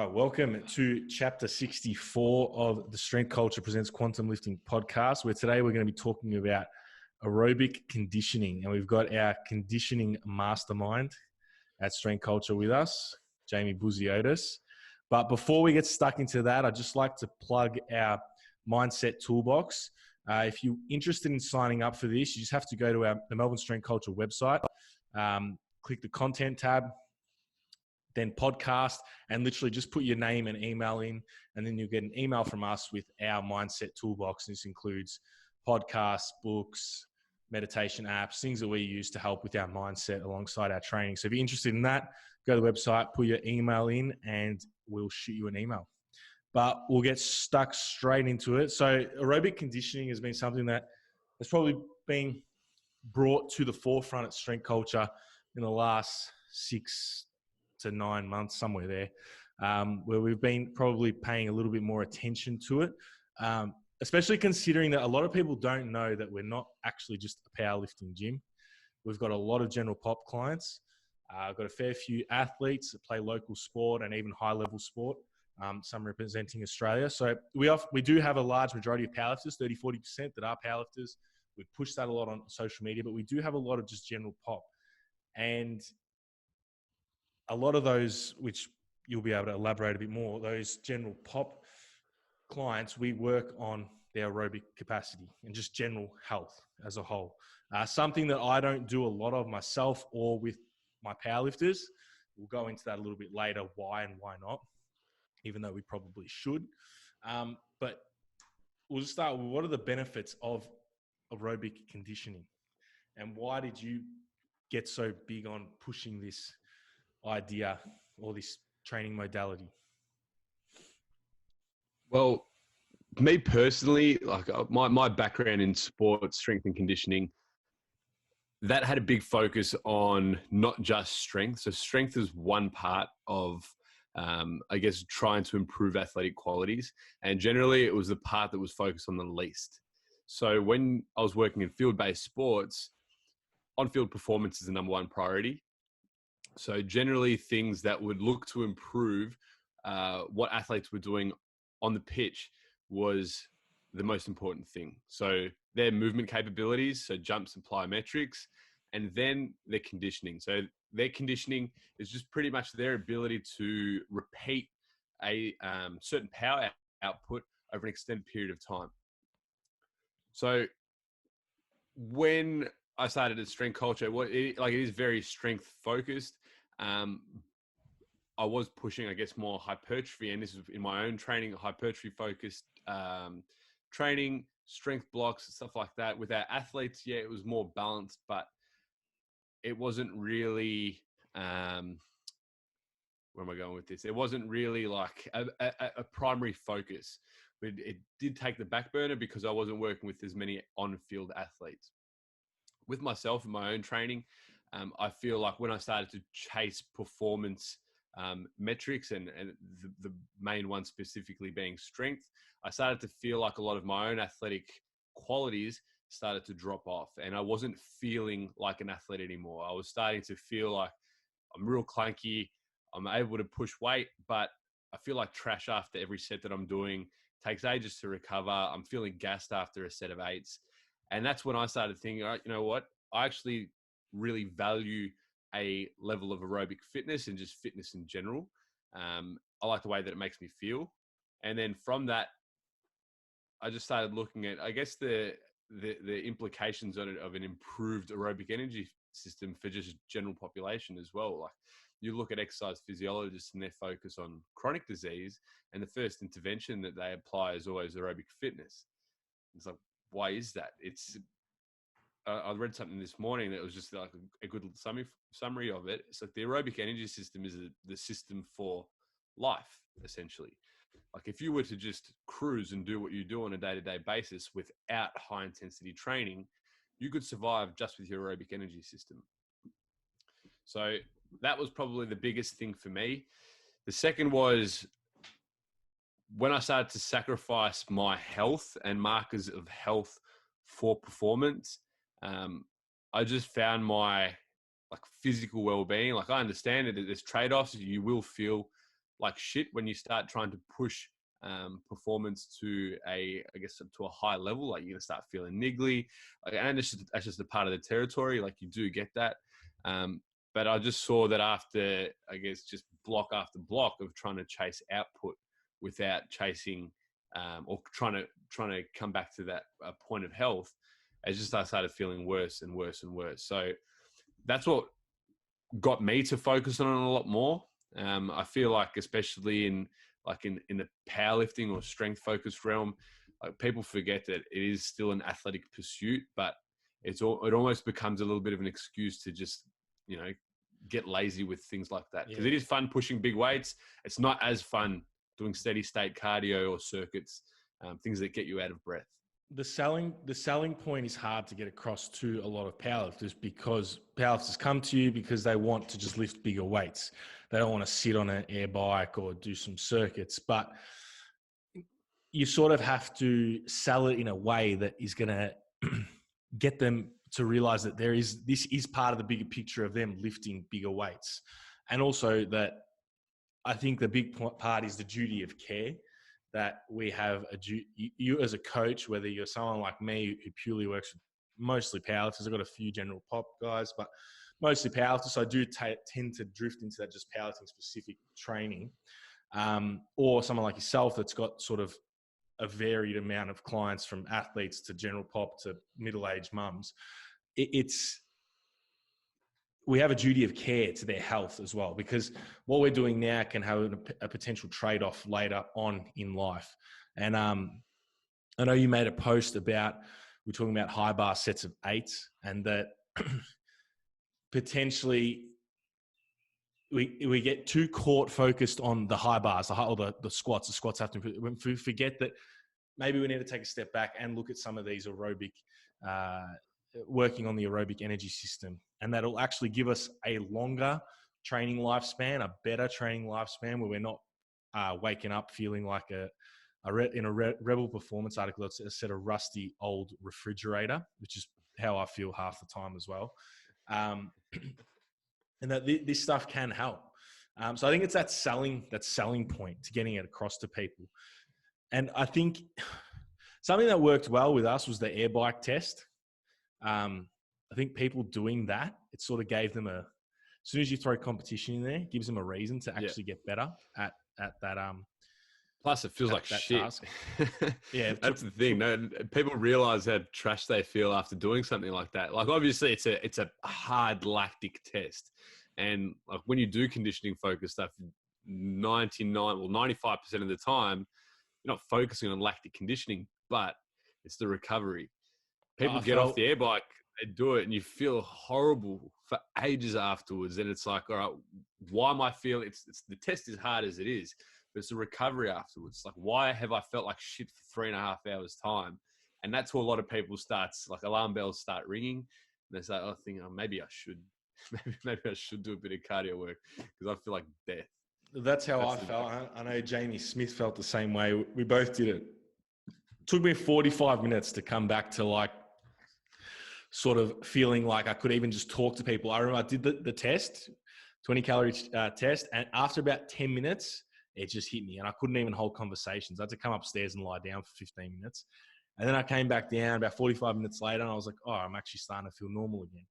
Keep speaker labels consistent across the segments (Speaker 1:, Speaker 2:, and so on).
Speaker 1: Welcome to chapter 64 of the Strength Culture Presents Quantum Lifting podcast, where today we're going to be talking about aerobic conditioning. And we've got our conditioning mastermind at Strength Culture with us, Jamie Bouziotis. But before we get stuck into that, I'd just like to plug our mindset toolbox. If you're interested in signing up for this, you just have to go to the Melbourne Strength Culture website, click the content tab, then podcast, and literally just put your name and email in, and then you'll get an email from us with our mindset toolbox. This includes podcasts, books, meditation apps, things that we use to help with our mindset alongside our training. So if you're interested in that, go to the website, put your email in, and we'll shoot you an email. But we'll get stuck straight into it. So aerobic conditioning has been something that has probably been brought to the forefront at Strength Culture in the last 6 to 9 months, somewhere there, where we've been probably paying a little bit more attention to it, especially considering that a lot of people don't know that we're not actually just a powerlifting gym. We've got a lot of general pop clients. I've got a fair few athletes that play local sport and even high-level sport, some representing Australia. So we do have a large majority of powerlifters, 30-40% that are powerlifters. We push that a lot on social media, but we do have a lot of just general pop. And a lot of those, which you'll be able to elaborate a bit more, those general pop clients, we work on their aerobic capacity and just general health as a whole. Something that I don't do a lot of myself or with my powerlifters. We'll go into that a little bit later, why and why not, even though we probably should. But we'll just start with, what are the benefits of aerobic conditioning? And why did you get so big on pushing this idea or this training modality?
Speaker 2: Well, me personally, like my background in sports, strength and conditioning, that had a big focus on not just strength. So strength is one part of, I guess, trying to improve athletic qualities. And generally it was the part that was focused on the least. So when I was working in field-based sports, on-field performance is the number one priority. So generally things that would look to improve what athletes were doing on the pitch was the most important thing. So their movement capabilities, so jumps and plyometrics, and then their conditioning. So their conditioning is just pretty much their ability to repeat a certain power output over an extended period of time. So when I started at Strength Culture, it is very strength focused. I was pushing, I guess, more hypertrophy, and this is in my own training, hypertrophy focused training, strength blocks, stuff like that. With our athletes, yeah, it was more balanced, but it wasn't really, where am I going with this? It wasn't really like a primary focus. But it did take the back burner because I wasn't working with as many on-field athletes. With myself and my own training, I feel like when I started to chase performance metrics and the main one specifically being strength, I started to feel like a lot of my own athletic qualities started to drop off, and I wasn't feeling like an athlete anymore. I was starting to feel like I'm real clunky. I'm able to push weight, but I feel like trash after every set that I'm doing. Takes ages to recover. I'm feeling gassed after a set of 8s. And that's when I started thinking, all right, you know what? I actually really value a level of aerobic fitness and just fitness in general. I like the way that it makes me feel. And then from that, I just started looking at, I guess, the implications on it of an improved aerobic energy system for just general population as well. Like, you look at exercise physiologists and their focus on chronic disease, and the first intervention that they apply is always aerobic fitness. It's like, why is that? I read something this morning that was just like a good summary of it. It's like the aerobic energy system is the system for life, essentially. Like, if you were to just cruise and do what you do on a day-to-day basis without high intensity training, you could survive just with your aerobic energy system. So that was probably the biggest thing for me. The second was when I started to sacrifice my health and markers of health for performance. I just found my physical well-being. Like, I understand that there's trade-offs. You will feel like shit when you start trying to push performance to I guess to a high level. Like you're gonna start feeling niggly, and that's just a part of the territory. Like you do get that, but I just saw that after, I guess, just block after block of trying to chase output without chasing or trying to come back to that point of health. As just I started feeling worse and worse and worse. So that's what got me to focus on it a lot more. I feel like, especially in the powerlifting or strength focused realm, like people forget that it is still an athletic pursuit, but it almost becomes a little bit of an excuse to just, get lazy with things like that. Because it is fun pushing big weights. It's not as fun doing steady state cardio or circuits, things that get you out of breath.
Speaker 1: The selling point is hard to get across to a lot of powerlifters, because powerlifters come to you because they want to just lift bigger weights. They don't want to sit on an air bike or do some circuits, but you sort of have to sell it in a way that is going to get them to realize that this is part of the bigger picture of them lifting bigger weights. And also that I think the big part is the duty of care. That we have you as a coach, whether you're someone like me who purely works with mostly powerlifters. I've got a few general pop guys, but mostly powerlifters. So I do tend to drift into that just powerlifting specific training, or someone like yourself that's got sort of a varied amount of clients, from athletes to general pop to middle-aged mums. We have a duty of care to their health as well, because what we're doing now can have a potential trade-off later on in life. And I know you made a post about, we're talking about high bar sets of 8, and that potentially we get too focused on the high bars, the squats. The squats have to, we forget that maybe we need to take a step back and look at some of these aerobic, working on the aerobic energy system, and that'll actually give us a longer training lifespan, a better training lifespan, where we're not waking up feeling like in a Rebel Performance article, it's said a rusty old refrigerator, which is how I feel half the time as well. And that this stuff can help. So I think it's that selling point to getting it across to people. And I think something that worked well with us was the air bike test. I think people doing that, it sort of gave them as soon as you throw competition in there, gives them a reason to actually get better at that.
Speaker 2: Plus, it feels like shit.
Speaker 1: Task. Yeah,
Speaker 2: that's the thing. No, people realize how trash they feel after doing something like that. Like, obviously, it's a hard lactic test, and like when you do conditioning focused stuff, 95% of the time, you're not focusing on lactic conditioning, but it's the recovery. People get off the air bike, they do it, and you feel horrible for ages afterwards. And it's like, all right, why am I feeling? It's the test is hard as it is, but it's the recovery afterwards. Like, why have I felt like shit for 3.5 hours time? And that's where a lot of people starts, like alarm bells start ringing, and they say, "Oh, maybe I should, maybe I should do a bit of cardio work because I feel like death."
Speaker 1: That's how I felt. I know Jamie Smith felt the same way. We both did it. Took me 45 minutes to come back to like sort of feeling like I could even just talk to people. I remember I did the test, 20 calorie test. And after about 10 minutes, it just hit me and I couldn't even hold conversations. I had to come upstairs and lie down for 15 minutes. And then I came back down about 45 minutes later and I was like, oh, I'm actually starting to feel normal again.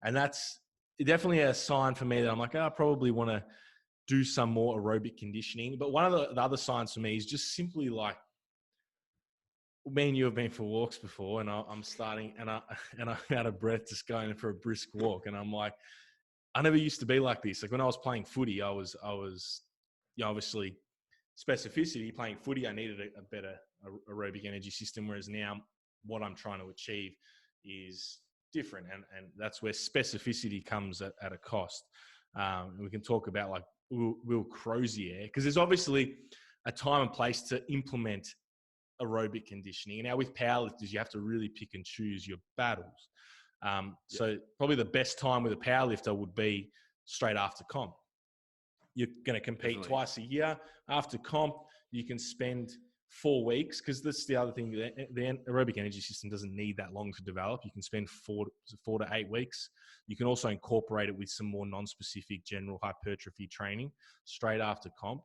Speaker 1: And that's definitely a sign for me that I'm like, I probably want to do some more aerobic conditioning. But one of the other signs for me is just simply like, me and you have been for walks before, and I'm starting, and I'm out of breath just going for a brisk walk, and I'm like, I never used to be like this. Like when I was playing footy, I was, obviously specificity playing footy. I needed a better aerobic energy system, whereas now what I'm trying to achieve is different, and that's where specificity comes at a cost. We can talk about like Will Crozier, because there's obviously a time and place to implement aerobic conditioning. And now with powerlifters, you have to really pick and choose your battles. So probably the best time with a powerlifter would be straight after comp. You're going to compete twice a year. After comp, you can spend 4 weeks, because that's the other thing. The aerobic energy system doesn't need that long to develop. You can spend 4 to 8 weeks. You can also incorporate it with some more non-specific general hypertrophy training straight after comp.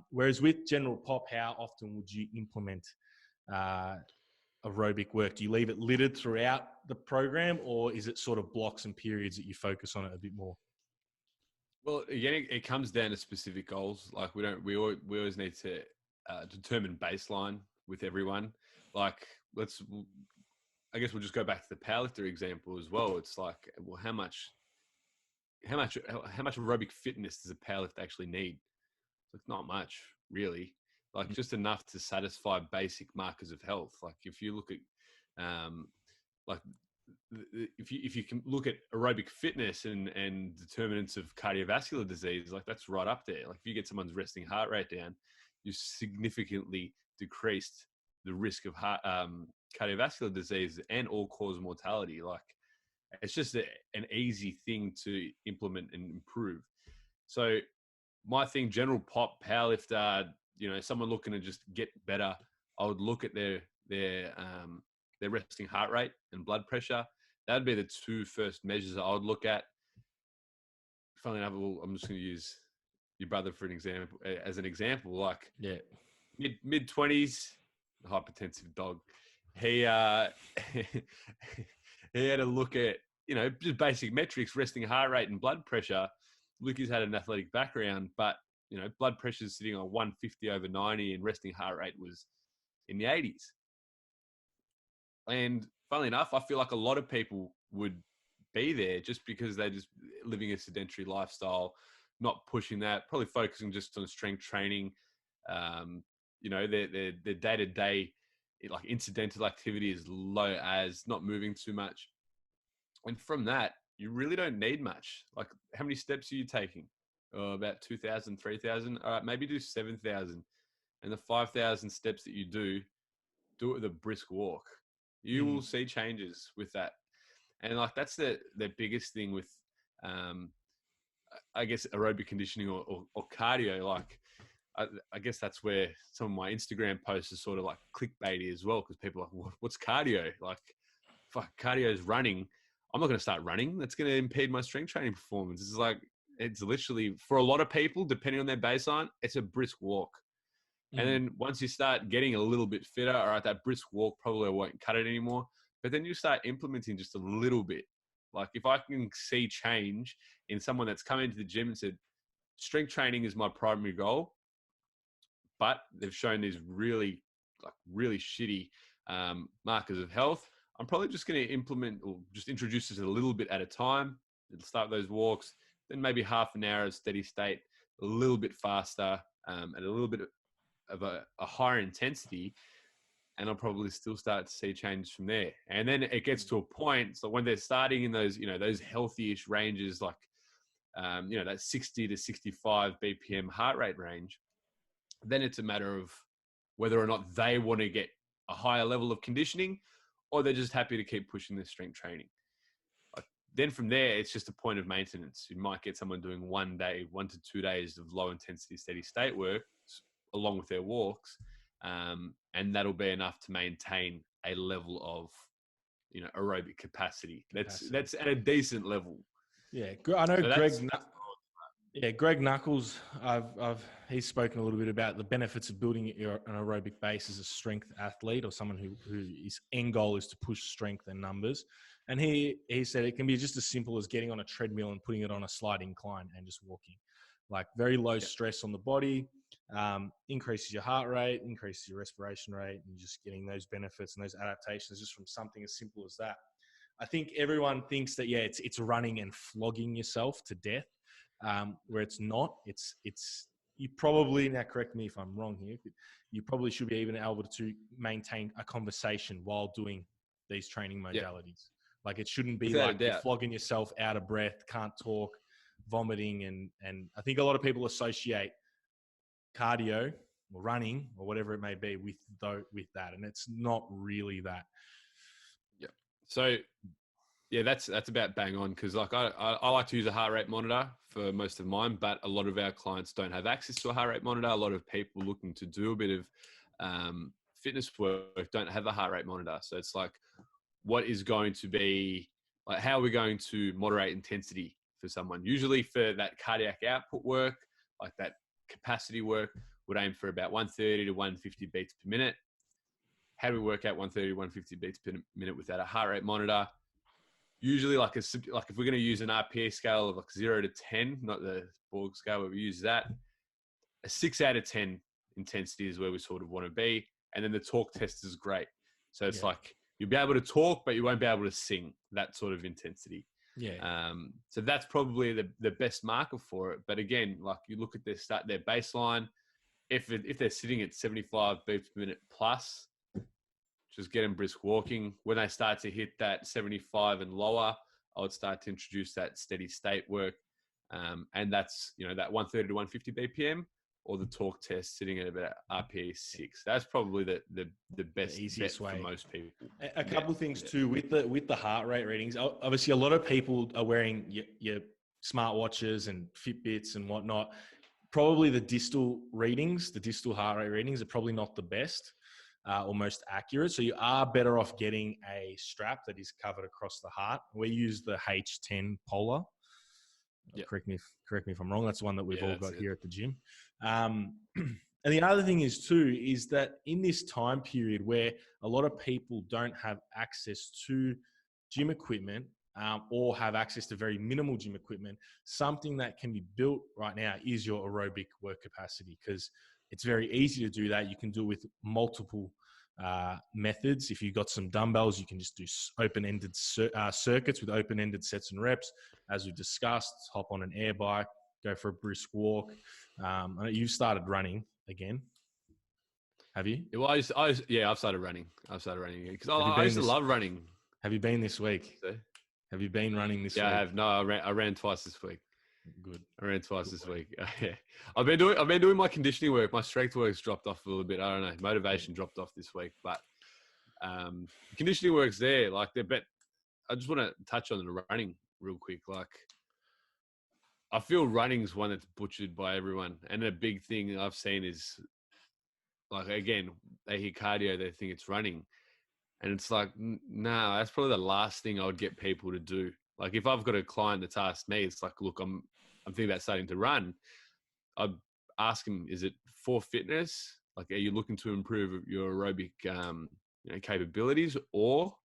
Speaker 1: Whereas with general pop, how often would you implement aerobic work? Do you leave it littered throughout the program, or is it sort of blocks and periods that you focus on it a bit more?
Speaker 2: Well, again, it comes down to specific goals. Like we always need to determine baseline with everyone. Like I guess we'll just go back to the powerlifter example as well. It's like, well, how much aerobic fitness does a powerlifter actually need? It's not much, really. Like just enough to satisfy basic markers of health. Like if you look at, like if you can look at aerobic fitness and determinants of cardiovascular disease, like that's right up there. Like if you get someone's resting heart rate down, you significantly decreased the risk of cardiovascular disease and all-cause mortality. Like it's just an easy thing to implement and improve. So my thing, general pop, powerlifter, someone looking to just get better, I would look at their resting heart rate and blood pressure. That'd be the two first measures I would look at. Funnily enough, I'm just going to use your brother as an example. Like,
Speaker 1: yeah,
Speaker 2: mid-20s, hypertensive dog. He he had a look at just basic metrics, resting heart rate and blood pressure. Lucas had an athletic background, but blood pressure is sitting on 150/90, and resting heart rate was in the 80s. And funnily enough, I feel like a lot of people would be there just because they're just living a sedentary lifestyle, not pushing that, probably focusing just on strength training. Their day-to-day, like incidental activity is low as not moving too much. And from that, you really don't need much. Like, how many steps are you taking? About 2,000, 3,000. All right, maybe do 7,000. And the 5,000 steps that you do it with a brisk walk. You will see changes with that. And like, that's the biggest thing with, I guess, aerobic conditioning or cardio. Like, I guess that's where some of my Instagram posts are sort of like clickbaity as well, because people are like, what's cardio? Like, fuck, cardio is running. I'm not going to start running. That's going to impede my strength training performance. It's literally, for a lot of people, depending on their baseline, it's a brisk walk. And then once you start getting a little bit fitter, all right, that brisk walk probably won't cut it anymore. But then you start implementing just a little bit. Like if I can see change in someone that's come into the gym and said, strength training is my primary goal, but they've shown these really shitty markers of health, I'm probably just going to implement or just introduce this a little bit at a time. It'll start those walks, then maybe half an hour of steady state, a little bit faster, and a little bit of a higher intensity, and I'll probably still start to see changes from there. And then it gets to a point, so when they're starting in those, those healthy-ish ranges, like, that 60 to 65 BPM heart rate range, then it's a matter of whether or not they want to get a higher level of conditioning, or they're just happy to keep pushing their strength training. Then from there, it's just a point of maintenance. You might get someone doing 1 to 2 days of low intensity steady state work along with their walks, and that'll be enough to maintain a level of aerobic capacity. That's at a decent level.
Speaker 1: Yeah, I know. So Greg Knuckles, he's spoken a little bit about the benefits of building an aerobic base as a strength athlete or someone whose end goal is to push strength and numbers. And he said it can be just as simple as getting on a treadmill and putting it on a slight incline and just walking. Like very low stress on the body, increases your heart rate, increases your respiration rate, and just getting those benefits and those adaptations just from something as simple as that. I think everyone thinks that, it's running and flogging yourself to death. Where it's not. It's you probably, now correct me if I'm wrong here, but you probably should be even able to maintain a conversation while doing these training modalities. Like it shouldn't be like you're flogging yourself out of breath, can't talk, vomiting, and I think a lot of people associate cardio or running or whatever it may be with that, and it's not really that.
Speaker 2: Yeah. So yeah, that's about bang on, because like I like to use a heart rate monitor for most of mine, but a lot of our clients don't have access to a heart rate monitor. A lot of people looking to do a bit of fitness work don't have a heart rate monitor. So it's like, what is going to be like, how are we going to moderate intensity for someone? Usually for that cardiac output work, like that capacity work, would aim for about 130 to 150 beats per minute. How do we work out 130 to 150 beats per minute without a heart rate monitor? Usually like if we're going to use an RPE scale of like 0 to 10, not the Borg scale, but we use that, a 6 out of 10 intensity is where we sort of want to be. And then the talk test is great. So it's like, you'll be able to talk, but you won't be able to sing, that sort of intensity.
Speaker 1: Yeah.
Speaker 2: So that's probably the best marker for it. But again, like you look at their baseline, if they're sitting at 75 beats per minute plus, just get them brisk walking. When they start to hit that 75 and lower, I would start to introduce that steady state work. And that's, that 130 to 150 BPM, or the talk test sitting at about RPE 6. That's probably the best, the easiest way for most people.
Speaker 1: A couple of things too with the heart rate readings. Obviously, a lot of people are wearing your smartwatches and Fitbits and whatnot. Probably the distal heart rate readings are probably not the best or most accurate. So you are better off getting a strap that is covered across the heart. We use the H10 Polar. Yep. Correct me if I'm wrong. That's the one that we've all got here at the gym. And the other thing is that in this time period where a lot of people don't have access to gym equipment or have access to very minimal gym equipment, something that can be built right now is your aerobic work capacity, because it's very easy to do that. You can do it with multiple methods. If you've got some dumbbells, you can just do open-ended circuits with open-ended sets and reps. As we discussed, hop on an air bike, go for a brisk walk. You've started running again, have you?
Speaker 2: Well, I've started running. Again because I used to love running.
Speaker 1: Have you been this week?
Speaker 2: So?
Speaker 1: Have you been running this week?
Speaker 2: Yeah, I have. No, I ran twice this week.
Speaker 1: Good.
Speaker 2: I ran twice this week. Yeah, I've been doing my conditioning work. My strength work's dropped off a little bit. I don't know. Motivation dropped off this week, but conditioning work's there. Like, I just want to touch on the running real quick. Like, I feel running's one that's butchered by everyone, and a big thing I've seen is, like, again, they hear cardio, they think it's running, and it's like, no, that's probably the last thing I would get people to do. Like, if I've got a client that's asked me, it's like, look, I'm thinking about starting to run. I'd ask them, is it for fitness? Like, are you looking to improve your aerobic capabilities, or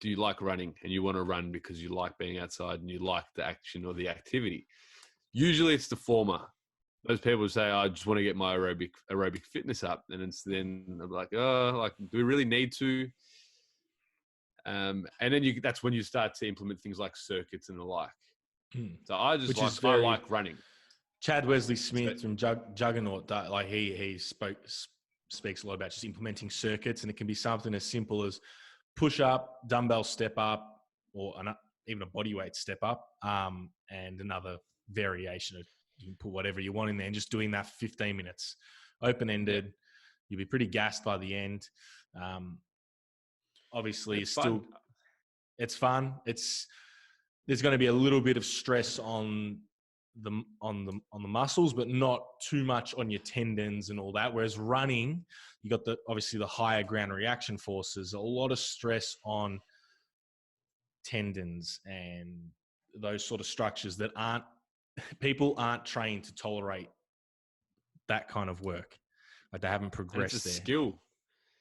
Speaker 2: do you like running and you want to run because you like being outside and you like the action or the activity? Usually it's the former. Those people say, I just want to get my aerobic fitness up. And then I'm like, do we really need to? And then that's when you start to implement things like circuits and the like. So I like running.
Speaker 1: Chad Wesley Smith from Juggernaut, like he speaks a lot about just implementing circuits, and it can be something as simple as push up, dumbbell step up, or even a body weight step up, and another variation of, you can put whatever you want in there, and just doing that 15 minutes, open-ended. You'll be pretty gassed by the end. Obviously, it's fun. There's going to be a little bit of stress on the muscles, but not too much on your tendons and all that. Whereas running, you got obviously the higher ground reaction forces, a lot of stress on tendons and those sort of structures that people aren't trained to tolerate that kind of work. Like, they haven't progressed.
Speaker 2: It's a skill.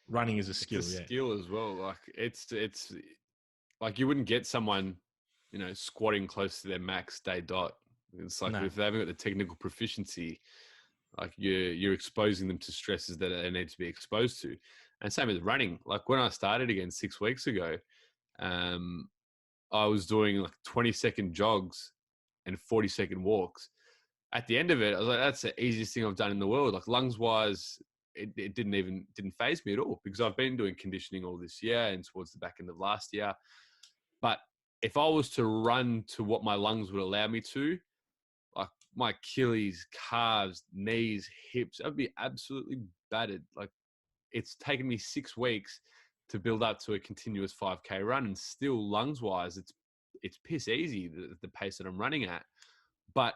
Speaker 1: Running is a skill.
Speaker 2: It's a skill as well. Like, it's like, you wouldn't get someone, squatting close to their max day dot. It's like, if they haven't got the technical proficiency, like, you're exposing them to stresses that they need to be exposed to. And same with running. Like, when I started again 6 weeks ago, I was doing like 20-second jogs and 40-second walks. At the end of it, I was like, that's the easiest thing I've done in the world. Like, lungs wise, it didn't faze me at all, because I've been doing conditioning all this year and towards the back end of last year. But if I was to run to what my lungs would allow me to, like my Achilles, calves, knees, hips, I'd be absolutely battered. Like, it's taken me 6 weeks to build up to a continuous 5K run, and still lungs wise, it's piss easy, the pace that I'm running at. But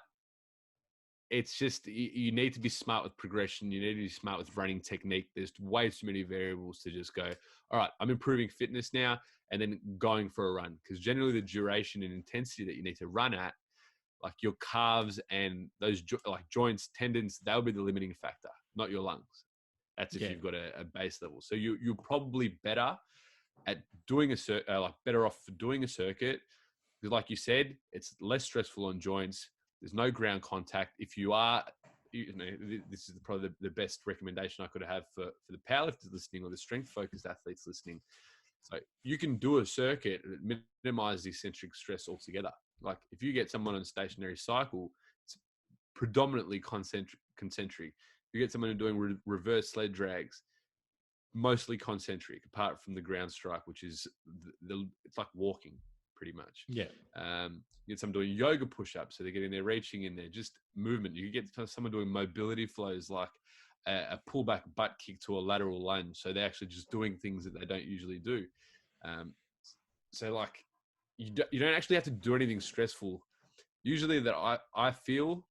Speaker 2: it's just you need to be smart with progression. You need to be smart with running technique. There's way too many variables to just go, all right, I'm improving fitness now, and then going for a run. Because generally the duration and intensity that you need to run at, like your calves and those like joints, tendons, they'll be the limiting factor, not your lungs. That's if you've got a base level. So you're probably better at doing better off for doing a circuit. Because like you said, it's less stressful on joints. There's no ground contact. If you are, this is probably the best recommendation I could have for the powerlifters listening or the strength focused athletes listening. So you can do a circuit that minimize the eccentric stress altogether. Like if you get someone on a stationary cycle, it's predominantly concentric. You get someone doing reverse sled drags, mostly concentric, apart from the ground strike, which is it's like walking pretty much.
Speaker 1: Yeah.
Speaker 2: You get someone doing yoga push-ups, so they're getting their reaching in there, just movement. You get someone doing mobility flows like a pullback butt kick to a lateral lunge, so they're actually just doing things that they don't usually do. So like you don't actually have to do anything stressful. Usually that I feel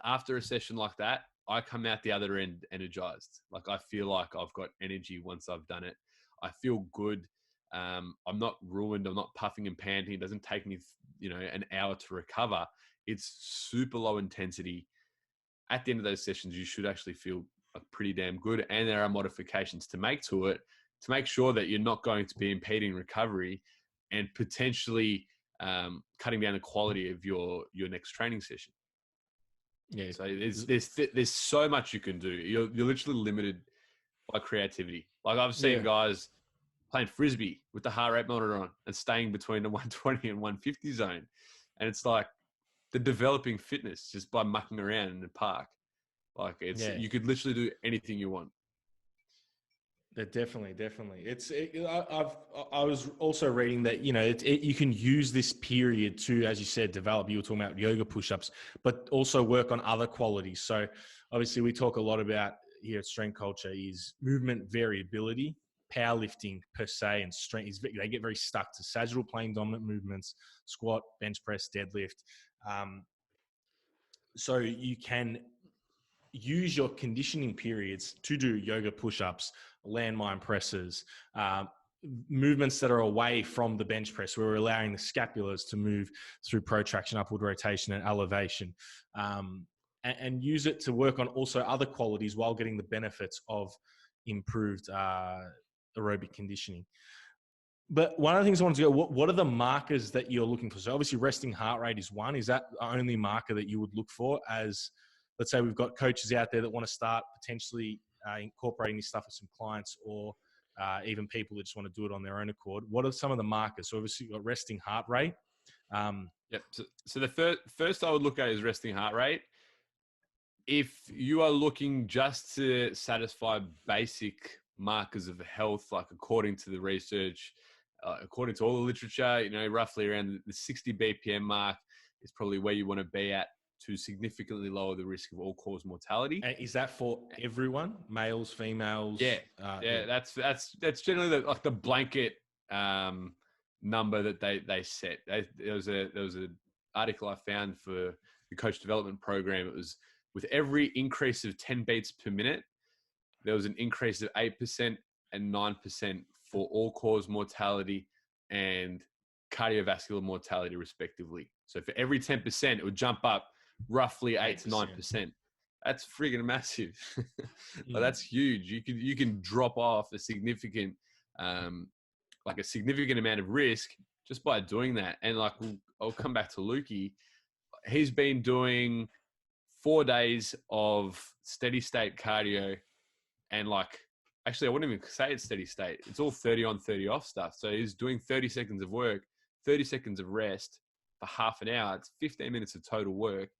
Speaker 2: after a session like that, I come out the other end energized. Like I feel like I've got energy once I've done it. I feel good. I'm not ruined. I'm not puffing and panting. It doesn't take me, an hour to recover. It's super low intensity. At the end of those sessions, you should actually feel pretty damn good. And there are modifications to make to it to make sure that you're not going to be impeding recovery and potentially cutting down the quality of your next training session. Yeah. So there's so much you can do. You're literally limited by creativity. Like I've seen guys playing frisbee with the heart rate monitor on and staying between the 120 and 150 zone, and it's like the developing fitness just by mucking around in the park. Like you could literally do anything you want.
Speaker 1: Definitely. I was also reading that you can use this period to, as you said, develop. You were talking about yoga push-ups, but also work on other qualities. So obviously, we talk a lot about here at Strength Culture is movement variability, powerlifting per se, and strength. They get very stuck to sagittal plane dominant movements, squat, bench press, deadlift. So you can use your conditioning periods to do yoga push-ups, landmine presses, movements that are away from the bench press, where we're allowing the scapulas to move through protraction, upward rotation, and elevation, and use it to work on also other qualities while getting the benefits of improved aerobic conditioning. But one of the things I wanted to go, what are the markers that you're looking for? So obviously resting heart rate is one. Is that the only marker that you would look for as, let's say we've got coaches out there that want to start potentially incorporating this stuff with some clients, or even people that just want to do it on their own accord? What are some of the markers? So obviously you've got resting heart rate.
Speaker 2: Yep. So the first I would look at is resting heart rate. If you are looking just to satisfy basic markers of health, like according to the research, according to all the literature, roughly around the 60 BPM mark is probably where you want to be at to significantly lower the risk of all-cause mortality.
Speaker 1: And is that for everyone, males, females?
Speaker 2: Yeah, that's generally the blanket number that they set. There was an article I found for the coach development program. It was with every increase of 10 beats per minute, there was an increase of 8% and 9% for all-cause mortality and cardiovascular mortality, respectively. So for every 10%, it would jump up roughly 8 to 9%. That's friggin' massive. That's huge. You can drop off a significant, a significant amount of risk just by doing that. And I'll come back to Lukey. He's been doing 4 days of steady state cardio, and actually I wouldn't even say it's steady state. It's all 30 on, 30 off stuff. So he's doing 30 seconds of work, 30 seconds of rest for half an hour. It's 15 minutes of total work.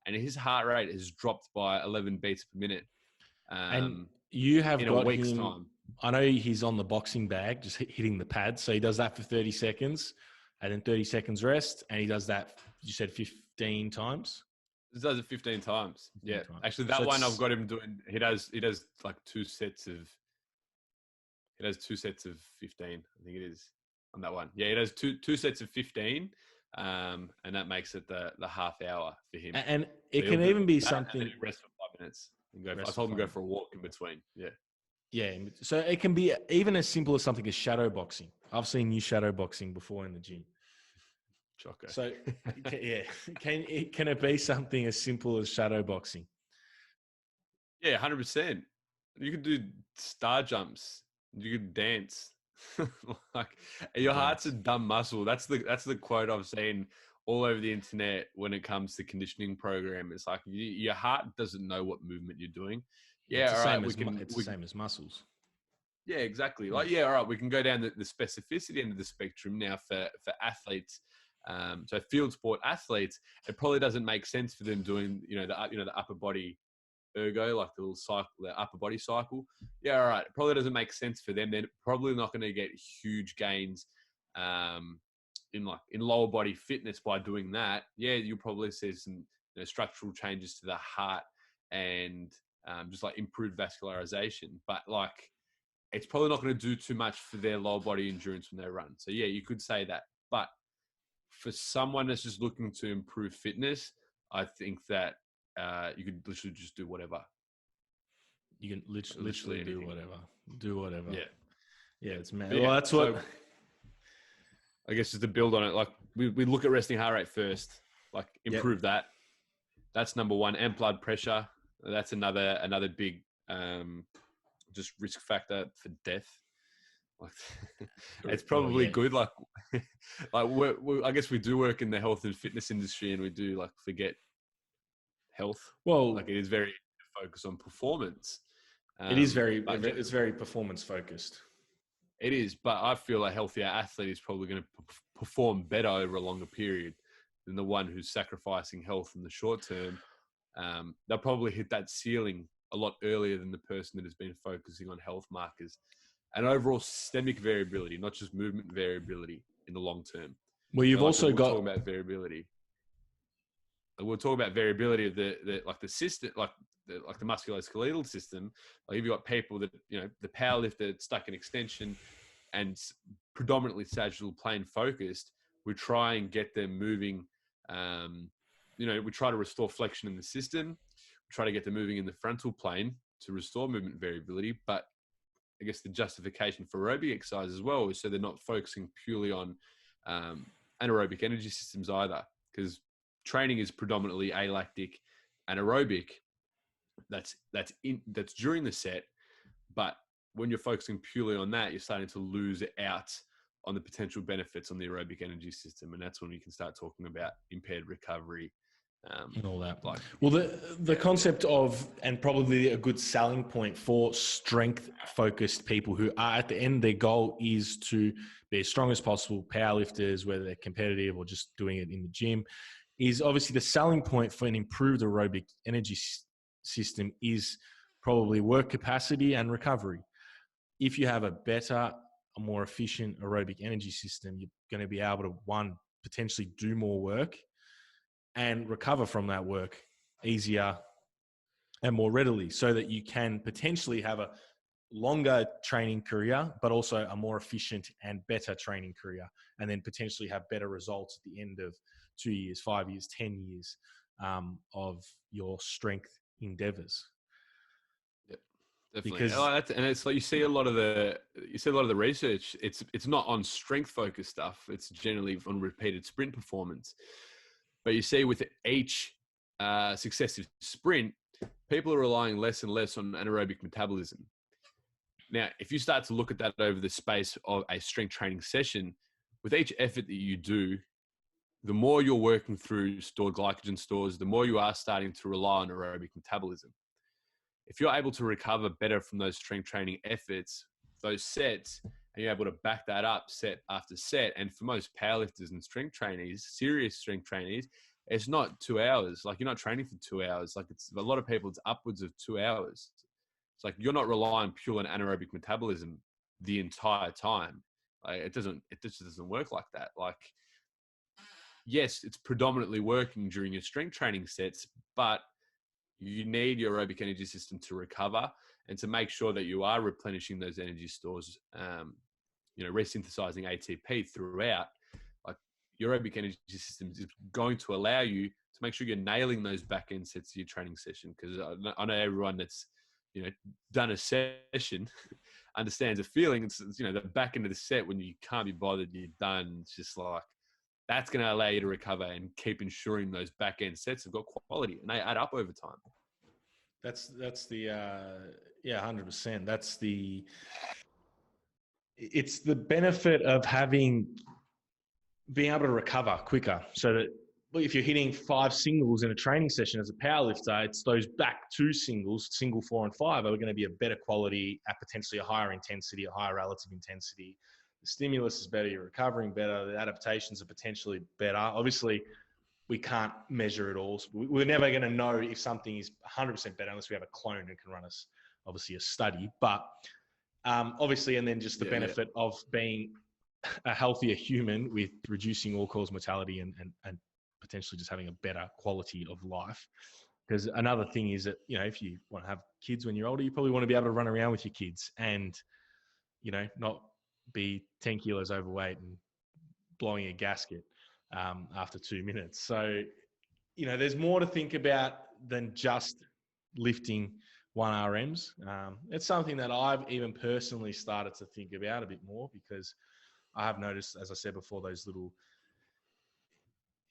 Speaker 2: And his heart rate has dropped by 11 beats per minute.
Speaker 1: And you have got
Speaker 2: a week's
Speaker 1: him,
Speaker 2: time.
Speaker 1: I know he's on the boxing bag, just hitting the pad. So he does that for 30 seconds and then 30 seconds rest. And he does that, you said 15 times?
Speaker 2: He does it 15 times. 15 times. Actually, that one I've got him doing, he does two sets of 15, I think it is on that one. Yeah, he does two sets of 15. and that makes it the half hour for him.
Speaker 1: And
Speaker 2: So
Speaker 1: it
Speaker 2: he'll
Speaker 1: can
Speaker 2: do
Speaker 1: even be
Speaker 2: that and
Speaker 1: something.
Speaker 2: then rest for 5 minutes. And go. I
Speaker 1: Rest
Speaker 2: told him
Speaker 1: for
Speaker 2: to go
Speaker 1: 5
Speaker 2: for a walk in between. Yeah.
Speaker 1: Yeah. So it can be even as simple as something as shadow boxing. I've seen you shadow boxing before in the gym.
Speaker 2: Choco.
Speaker 1: So yeah, can it be something as simple as shadow boxing?
Speaker 2: Yeah, 100%. You could do star jumps. You could dance. Like your heart's a
Speaker 1: Dance.
Speaker 2: dumb muscle. That's the quote I've seen all over the internet when it comes to conditioning program. It's like your heart doesn't know what movement you're doing.
Speaker 1: Yeah, it's
Speaker 2: Yeah,
Speaker 1: the
Speaker 2: all right,
Speaker 1: same as it's the
Speaker 2: we can.
Speaker 1: same as muscles.
Speaker 2: Yeah, exactly.
Speaker 1: Yeah.
Speaker 2: Like, yeah, all right, we can go down the specificity end of the spectrum now for athletes. So field sport athletes, it probably doesn't make sense for them doing the upper body ergo, like the little cycle, the upper body cycle. Yeah, all right. It probably doesn't make sense for them. They're probably not going to get huge gains in lower body fitness by doing that. Yeah, you'll probably see some structural changes to the heart and just like improved vascularization. But like, it's probably not going to do too much for their lower body endurance when they run. So yeah, you could say that. But for someone that's just looking to improve fitness, I think that you could literally just do whatever.
Speaker 1: You can literally
Speaker 2: Literally
Speaker 1: do
Speaker 2: anything.
Speaker 1: whatever. Do whatever.
Speaker 2: Yeah.
Speaker 1: Yeah,
Speaker 2: Yeah.
Speaker 1: it's mad.
Speaker 2: But
Speaker 1: Well,
Speaker 2: yeah.
Speaker 1: that's
Speaker 2: So
Speaker 1: what.
Speaker 2: I guess just to build on it, like we look at resting heart rate first, like
Speaker 1: Yep.
Speaker 2: improve that. That's number one. And blood pressure. That's another big just risk factor for death. Like, it's probably
Speaker 1: Yeah.
Speaker 2: good. Like, I guess we do work in the health and fitness industry, and we do like forget health.
Speaker 1: Well,
Speaker 2: Like, it is very focused on performance.
Speaker 1: it is
Speaker 2: But
Speaker 1: it's very performance focused.
Speaker 2: it is. But I feel a healthier athlete is probably going to perform better over a longer period than the one who's sacrificing health in the short term. They'll probably hit that ceiling a lot earlier than the person that has been focusing on health markers and overall systemic variability, not just movement variability in the long term.
Speaker 1: Well, you've
Speaker 2: So like
Speaker 1: also
Speaker 2: we'll
Speaker 1: got.
Speaker 2: talk about variability. We'll talk about variability of the system, like the musculoskeletal system. Like if you've got people that the power lifter stuck in extension and predominantly sagittal plane focused, we try and get them moving. We try to restore flexion in the system. We try to get them moving in the frontal plane to restore movement variability. But I guess the justification for aerobic exercise as well is so they're not focusing purely on anaerobic energy systems either, because training is predominantly alactic and aerobic. That's during the set, but when you're focusing purely on that, you're starting to lose out on the potential benefits on the aerobic energy system, and that's when you can start talking about impaired recovery
Speaker 1: And all that.
Speaker 2: Like,
Speaker 1: Well, the concept of, and probably a good selling point for strength focused people who are at the end, their goal is to be as strong as possible, powerlifters, whether they're competitive or just doing it in the gym, is obviously the selling point for an improved aerobic energy system is probably work capacity and recovery. If you have a better, a more efficient aerobic energy system, you're going to be able to, one, potentially do more work and recover from that work easier and more readily, so that you can potentially have a longer training career, but also a more efficient and better training career, and then potentially have better results at the end of 2 years, 5 years, 10 years of your strength endeavors.
Speaker 2: Yep, definitely.
Speaker 1: Because
Speaker 2: And it's like you see a lot of the research. It's not on strength focused stuff. It's generally on repeated sprint performance. But you see with each successive sprint, people are relying less and less on anaerobic metabolism. Now, if you start to look at that over the space of a strength training session, with each effort that you do, the more you're working through stored glycogen stores, the more you are starting to rely on aerobic metabolism. If you're able to recover better from those strength training efforts, those sets, and you're able to back that up set after set, and for most powerlifters and strength trainees, serious strength trainees, it's not 2 hours. Like, you're not training for 2 hours. Like, it's a lot of people, it's upwards of 2 hours. It's like you're not relying purely on anaerobic metabolism the entire time. Like, it just doesn't work like that. Like, yes, it's predominantly working during your strength training sets, but you need your aerobic energy system to recover and to make sure that you are replenishing those energy stores, resynthesizing ATP throughout. Like, your aerobic energy system is going to allow you to make sure you're nailing those back end sets of your training session. Because I know everyone that's, done a session understands the feeling. It's, the back end of the set when you can't be bothered, you're done. It's just like, that's going to allow you to recover and keep ensuring those back end sets have got quality and they add up over time.
Speaker 1: That's the 100%. It's the benefit of being able to recover quicker. So that if you're hitting 5 singles in a training session as a powerlifter, it's those back 2 singles, single 4 and 5, are going to be a better quality at potentially a higher intensity, a higher relative intensity. The stimulus is better, you're recovering better, the adaptations are potentially better. Obviously, we can't measure it all. So we're never going to know if something is 100% better unless we have a clone who can run us, obviously, a study. But obviously, and then just the benefit of being a healthier human with reducing all-cause mortality and potentially just having a better quality of life. Because another thing is that, if you want to have kids when you're older, you probably want to be able to run around with your kids and, not be 10 kilos overweight and blowing a gasket after 2 minutes. So, there's more to think about than just lifting 1 RMs. It's something that I've even personally started to think about a bit more, because I have noticed, as I said before, those little,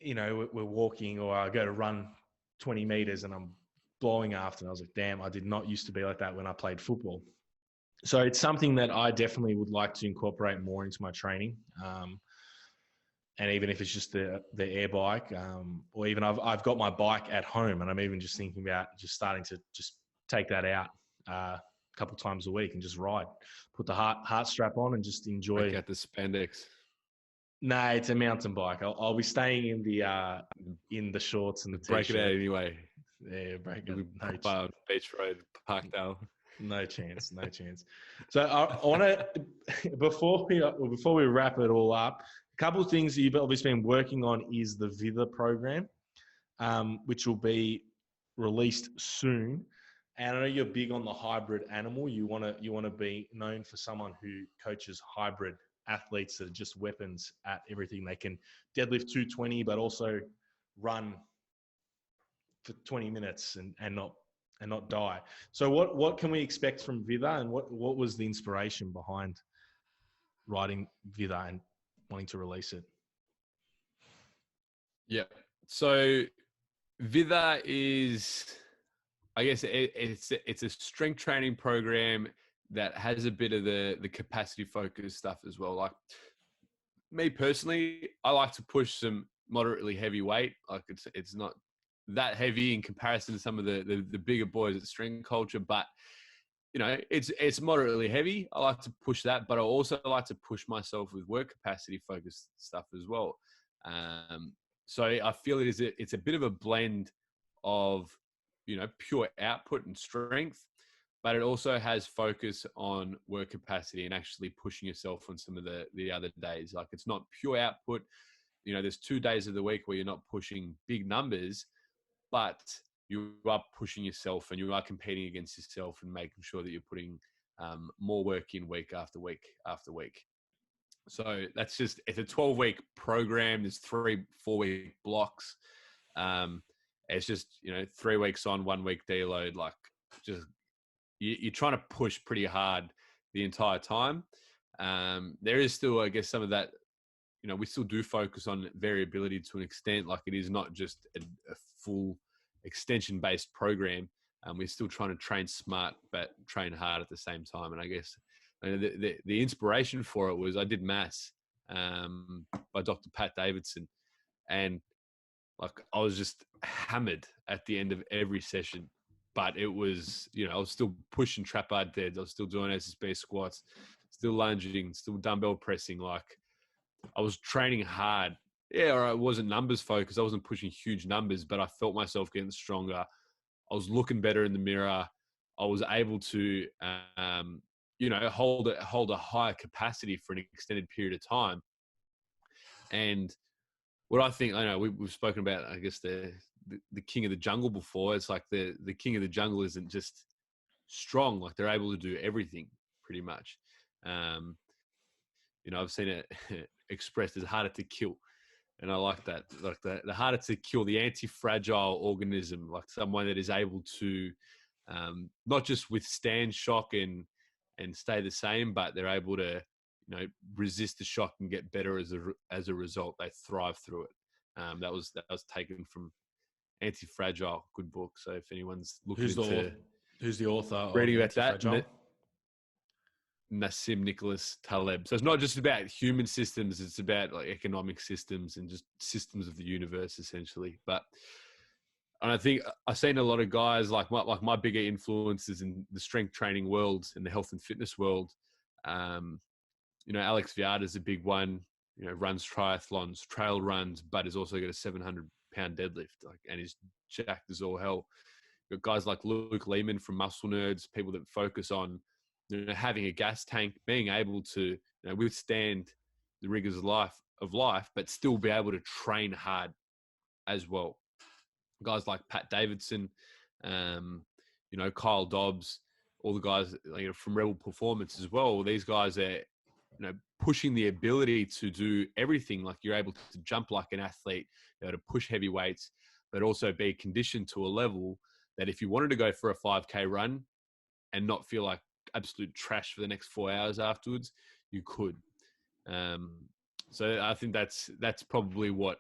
Speaker 1: we're walking, or I go to run 20 meters and I'm blowing after. And I was like, damn, I did not used to be like that when I played football. So it's something that I definitely would like to incorporate more into my training. And even if it's just the air bike, or even I've got my bike at home, and I'm even just thinking about just starting to just take that out a couple times a week and just ride, put the heart strap on and just enjoy.
Speaker 2: Break out the spandex.
Speaker 1: No, it's a mountain bike. I'll be staying in the shorts and the t-shirt.
Speaker 2: Break it out anyway.
Speaker 1: Yeah, break it.
Speaker 2: No Beach Road, Parkdale.
Speaker 1: No chance. So I want to, before we wrap it all up, a couple of things that you've obviously been working on is the Vither program, which will be released soon. And I know you're big on the hybrid animal. You want to be known for someone who coaches hybrid athletes that are just weapons at everything. They can deadlift 220, but also run for 20 minutes and not die. So what can we expect from Vither, and what was the inspiration behind writing Vither and wanting to release it?
Speaker 2: Yeah. So Vither is, I guess it's a strength training program that has a bit of the capacity focus stuff as well. Like me personally, I like to push some moderately heavy weight. Like it's not that heavy in comparison to some of the bigger boys at Strength Culture, but it's moderately heavy. I like to push that, but I also like to push myself with work capacity focused stuff as well. So I feel it's a bit of a blend of pure output and strength, but it also has focus on work capacity and actually pushing yourself on some of the other days. Like it's not pure output. There's 2 days of the week where you're not pushing big numbers, but you are pushing yourself and you are competing against yourself and making sure that you're putting more work in week after week after week. So it's a 12-week program. There's 3-4 week blocks. It's just, 3 weeks on, 1 week deload. Like just, you're trying to push pretty hard the entire time. There is still, I guess, some of that, we still do focus on variability to an extent. Like it is not just a full extension-based program. We're still trying to train smart, but train hard at the same time. And I guess the inspiration for it was I did maths by Dr. Pat Davidson, and like I was just hammered at the end of every session. But it was, I was still pushing trap hard deads. I was still doing SSB squats, still lunging, still dumbbell pressing. Like I was training hard. Yeah, or I wasn't numbers focused. I wasn't pushing huge numbers, but I felt myself getting stronger. I was looking better in the mirror. I was able to, hold a higher capacity for an extended period of time. And what I think, I know we've spoken about, I guess the king of the jungle before. It's like the king of the jungle isn't just strong. Like they're able to do everything pretty much. I've seen it expressed as harder to kill. And I like that. Like the harder to kill, the anti-fragile organism, like someone that is able to not just withstand shock and stay the same, but they're able to, resist the shock and get better as a result. They thrive through it. That was taken from Anti-Fragile, good book. So if anyone's looking into
Speaker 1: Who's the author of
Speaker 2: reading about that,
Speaker 1: Anti-Fragile?
Speaker 2: Nassim Nicholas Taleb. So it's not just about human systems; it's about like economic systems and just systems of the universe, essentially. And I think I've seen a lot of guys like my bigger influences in the strength training world and the health and fitness world. Alex Viada is a big one. Runs triathlons, trail runs, but has also got a 700-pound deadlift, and he's jacked as all hell. You've got guys like Luke Lehman from Muscle Nerds, people that focus on having a gas tank, being able to withstand the rigors of life, but still be able to train hard as well. Guys like Pat Davidson, Kyle Dobbs, all the guys from Rebel Performance as well. These guys are pushing the ability to do everything. Like you're able to jump like an athlete, you're able to push heavy weights, but also be conditioned to a level that if you wanted to go for a 5K run and not feel like absolute trash for the next 4 hours afterwards, you could. So I think that's probably what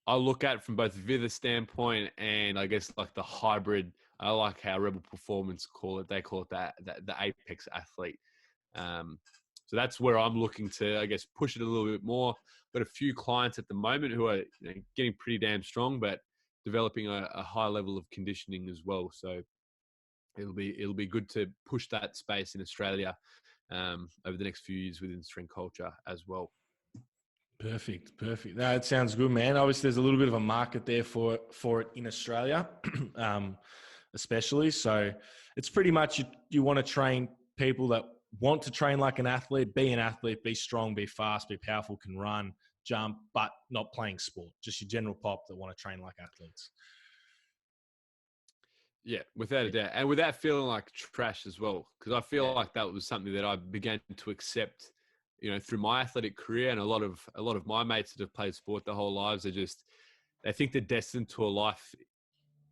Speaker 2: I look at from both Vither standpoint and I guess like the hybrid. I like how Rebel Performance call it. They call it the apex athlete. So that's where I'm looking to, I guess, push it a little bit more. Got a few clients at the moment who are getting pretty damn strong, but developing a high level of conditioning as well. So it'll be good to push that space in Australia over the next few years within strength culture as well.
Speaker 1: Perfect. No, it sounds good, man. Obviously, there's a little bit of a market there for it in Australia, especially. So it's pretty much you want to train people that want to train like an athlete, be strong, be fast, be powerful, can run, jump, but not playing sport. Just your general pop that want to train like athletes.
Speaker 2: Yeah, without a doubt. And without feeling like trash as well. Because I feel like that was something that I began to accept, through my athletic career. And a lot of my mates that have played sport their whole lives they think they're destined to a life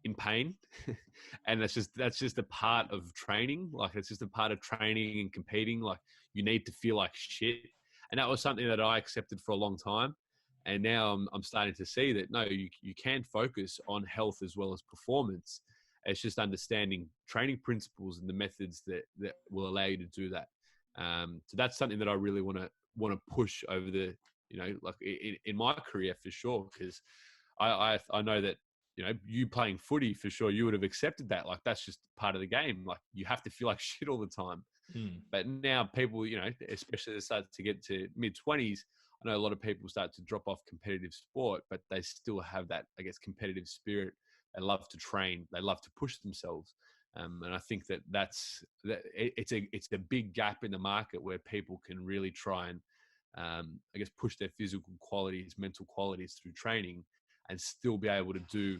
Speaker 2: in pain. And that's just a part of training. Like it's just a part of training and competing. Like you need to feel like shit. And that was something that I accepted for a long time. And now I'm starting to see that, no, you can focus on health as well as performance. It's just understanding training principles and the methods that will allow you to do that. So that's something that I really want to push over the, like in my career for sure, because I know that, you playing footy for sure, you would have accepted that. Like that's just part of the game. Like you have to feel like shit all the time. But now people, especially they start to get to mid-20s, I know a lot of people start to drop off competitive sport, but they still have that, I guess, competitive spirit. They love to train. They love to push themselves. And I think it's a big gap in the market where people can really try and, I guess, push their physical qualities, mental qualities through training and still be able to do,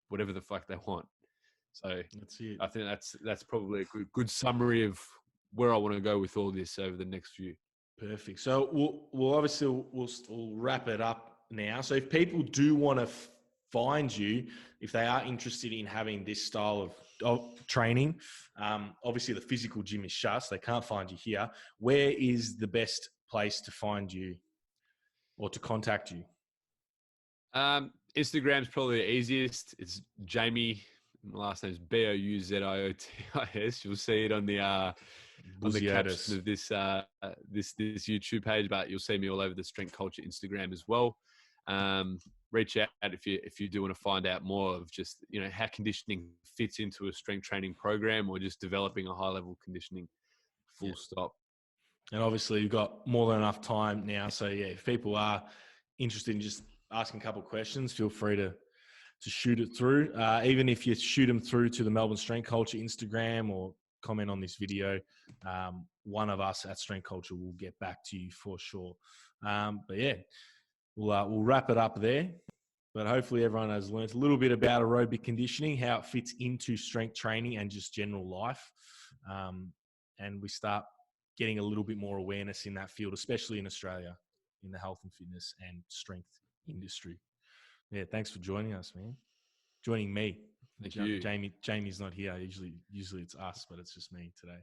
Speaker 2: whatever the fuck they want. So
Speaker 1: that's it.
Speaker 2: I think that's probably a good summary of where I want to go with all this over the next few.
Speaker 1: Perfect. So we'll obviously we'll wrap it up now. So if people do want to find you, if they are interested in having this style of training, obviously the physical gym is shut, so they can't find you here. Where is the best place to find you or to contact you?
Speaker 2: Instagram's probably the easiest. It's Jamie. My last name is Bouziotis. You'll see it on the caption of this YouTube page, but you'll see me all over the Strength Culture Instagram as well. Reach out if you do want to find out more of just how conditioning fits into a strength training program or just developing a high level conditioning. Full stop.
Speaker 1: And obviously you've got more than enough time now. So yeah, if people are interested in just asking a couple of questions, feel free to shoot it through. Even if you shoot them through to the Melbourne Strength Culture Instagram or comment on this video, one of us at Strength Culture will get back to you for sure. But yeah, we'll wrap it up there. But hopefully everyone has learned a little bit about aerobic conditioning, how it fits into strength training and just general life. And we start getting a little bit more awareness in that field, especially in Australia. in the health and fitness and strength industry. Yeah, thanks for joining us, man. Joining me.
Speaker 2: Thank you.
Speaker 1: Jamie's not here. Usually it's us, but it's just me today.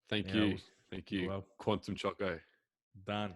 Speaker 2: Thank you. Thank you.
Speaker 1: Well,
Speaker 2: Quantum Choco.
Speaker 1: done.